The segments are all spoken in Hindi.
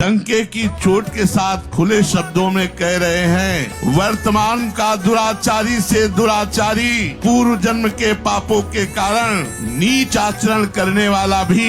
डंके की चोट के साथ खुले शब्दों में कह रहे हैं, वर्तमान का दुराचारी से दुराचारी पूर्व जन्म के पापों के कारण नीच आचरण करने वाला भी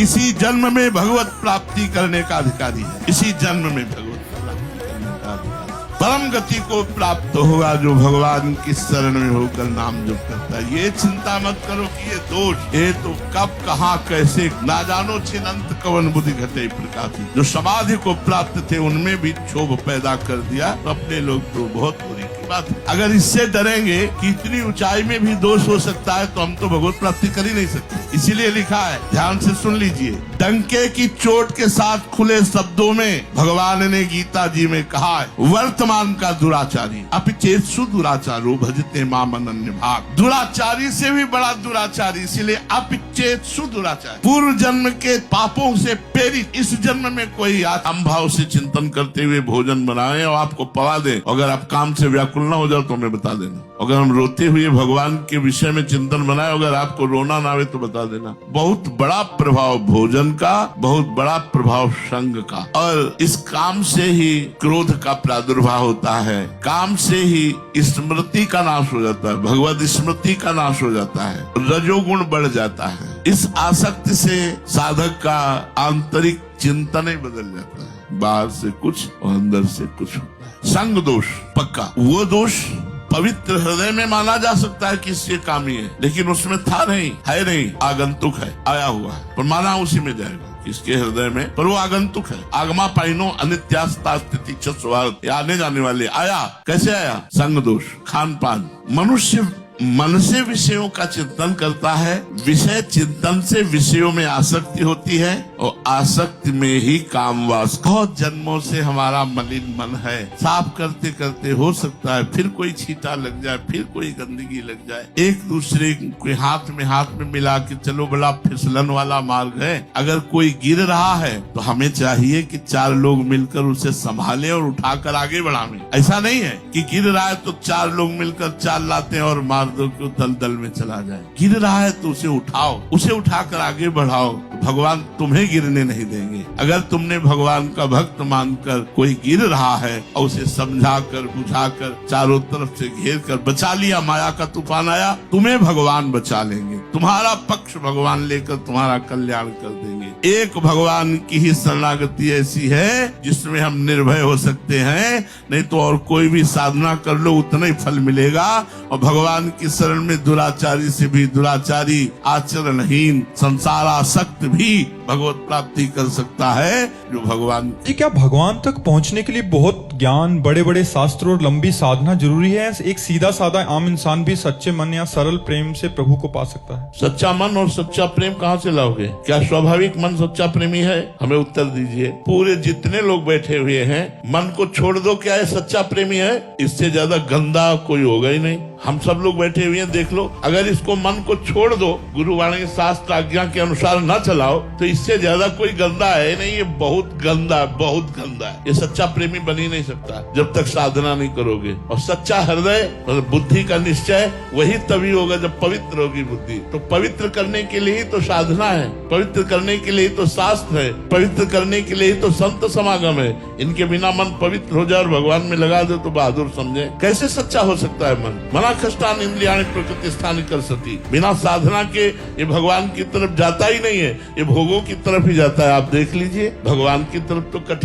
इसी जन्म में भगवत प्राप्ति करने का अधिकारी है। इसी जन्म में भगवत प्राप्ति करने का अधिकारी परम गति को प्राप्त होगा जो भगवान की शरण में होकर नाम जप करता है। ये चिंता मत करो कि ये दोष ये तो कब कहाँ कैसे ना जानो छिनंत कवन बुद्धि घटे प्रकाशी। जो समाधि को प्राप्त थे उनमें भी क्षोभ पैदा कर दिया, तो अपने लोग तो बहुत बुरी की बात है। अगर इससे डरेंगे कि इतनी ऊंचाई में भी दोष हो सकता है तो हम तो भगवत प्राप्ति कर ही नहीं सकते। इसीलिए लिखा है, ध्यान से सुन लीजिए, डंके की चोट के साथ खुले शब्दों में भगवान ने गीता जी में कहा है, वर्तमान का दुराचारी अपिचेत्सु दुराचारो भजते माम अनन्य भाग। दुराचारी से भी बड़ा दुराचारी, इसीलिए अपिचेत्सु दुराचारी। पूर्व जन्म के पापों से प्रेरित इस जन्म में कोई हम भाव से चिंतन करते हुए भोजन बनाए और आपको पवा दे, अगर आप काम से व्याकुल न हो जाओ तो हमें बता देना। अगर हम रोते हुए भगवान के विषय में चिंतन बनाए, अगर आपको रोना ना आवे तो बता देना। बहुत बड़ा प्रभाव भोजन का, बहुत बड़ा प्रभाव संग का, और इस काम से ही क्रोध का प्रादुर्भाव होता है, काम से ही स्मृति का नाश हो जाता है, भगवत स्मृति का नाश हो जाता है, रजोगुण बढ़ जाता है। इस आसक्ति से साधक का आंतरिक चिंतन ही बदल जाता है, बाहर से कुछ और अंदर से कुछ होता है। संग दोष पक्का, वो दोष पवित्र हृदय में माना जा सकता है कि इससे कामी है, लेकिन उसमें था नहीं, है नहीं, आगंतुक है, आया हुआ है, पर माना उसी में जाएगा इसके हृदय में, पर वो आगंतुक है। आगमा पाइनो अनित्यास्ता स्थिति स्वार्थ, आने जाने वाले। आया कैसे आया? संग दोष, खान पान। मनुष्य मन से विषयों का चिंतन करता है, विषय चिंतन से विषयों में आसक्ति होती है, और आसक्ति में ही कामवास। बहुत जन्मों से हमारा मलिन मन है, साफ करते करते हो सकता है फिर कोई छींटा लग जाए, फिर कोई गंदगी लग जाए। एक दूसरे के हाथ में मिला के चलो, बड़ा फिसलन वाला मार्ग है। अगर कोई गिर रहा है तो हमें चाहिए कि 4 लोग मिलकर उसे संभाले और उठाकर आगे बढ़ाएं। ऐसा नहीं है कि गिर रहा है तो 4 लोग मिलकर चाल लाते हैं और मार दो कि दलदल में चला जाए। गिर रहा है तो उसे उठाओ, उसे उठाकर आगे बढ़ाओ, भगवान तुम्हें गिरने नहीं देंगे। अगर तुमने भगवान का भक्त मानकर कोई गिर रहा है और उसे समझाकर बुझाकर चारों तरफ से घेर कर बचा लिया, माया का तूफान आया, तुम्हें भगवान बचा लेंगे, तुम्हारा पक्ष भगवान लेकर तुम्हारा कल्याण कर देंगे। एक भगवान की ही शरणागति ऐसी है जिसमें हम निर्भय हो सकते हैं, नहीं तो और कोई भी साधना कर लो उतना ही फल मिलेगा। और भगवान की शरण में दुराचारी से भी दुराचारी, आचरणहीन, संसारासक्त भी भगवत प्राप्ति कर सकता है जो भगवान। जी, क्या भगवान तक पहुंचने के लिए बहुत ज्ञान, बड़े बड़े शास्त्र और लंबी साधना जरूरी है? एक सीधा साधा आम इंसान भी सच्चे मन या सरल प्रेम से प्रभु को पा सकता है? सच्चा मन और सच्चा प्रेम कहाँ से लाओगे? क्या स्वाभाविक मन सच्चा प्रेमी है? हमें उत्तर दीजिए। पूरे जितने लोग बैठे हुए हैं, मन को छोड़ दो, क्या है सच्चा प्रेमी है? इससे ज्यादा गंदा कोई होगा ही नहीं। हम सब लोग बैठे हुए हैं, देख लो, अगर इसको मन को छोड़ दो, गुरुवाणी शास्त्र आज्ञा के अनुसार न चलाओ, तो इससे ज्यादा कोई गंदा है नहीं। ये बहुत गंदा, बहुत गंदा है। ये सच्चा प्रेमी बन ही नहीं सकता जब तक साधना नहीं करोगे। और सच्चा हृदय मतलब बुद्धि का निश्चय वही तभी होगा जब पवित्र होगी बुद्धि। तो पवित्र करने के लिए ही तो साधना है, पवित्र करने के लिए तो शास्त्र है, पवित्र करने के लिए तो संत समागम है। इनके बिना मन पवित्र हो जाए और भगवान में लगा दे तो बहादुर समझे। कैसे सच्चा हो सकता है मन? मना कष्टान इंद्रियाणि प्रकृति स्थान कर सती। बिना साधना के ये भगवान की तरफ जाता ही नहीं है, ये भोगों की तरफ ही जाता है। आप देख लीजिए, भगवान की तरफ तो कठिन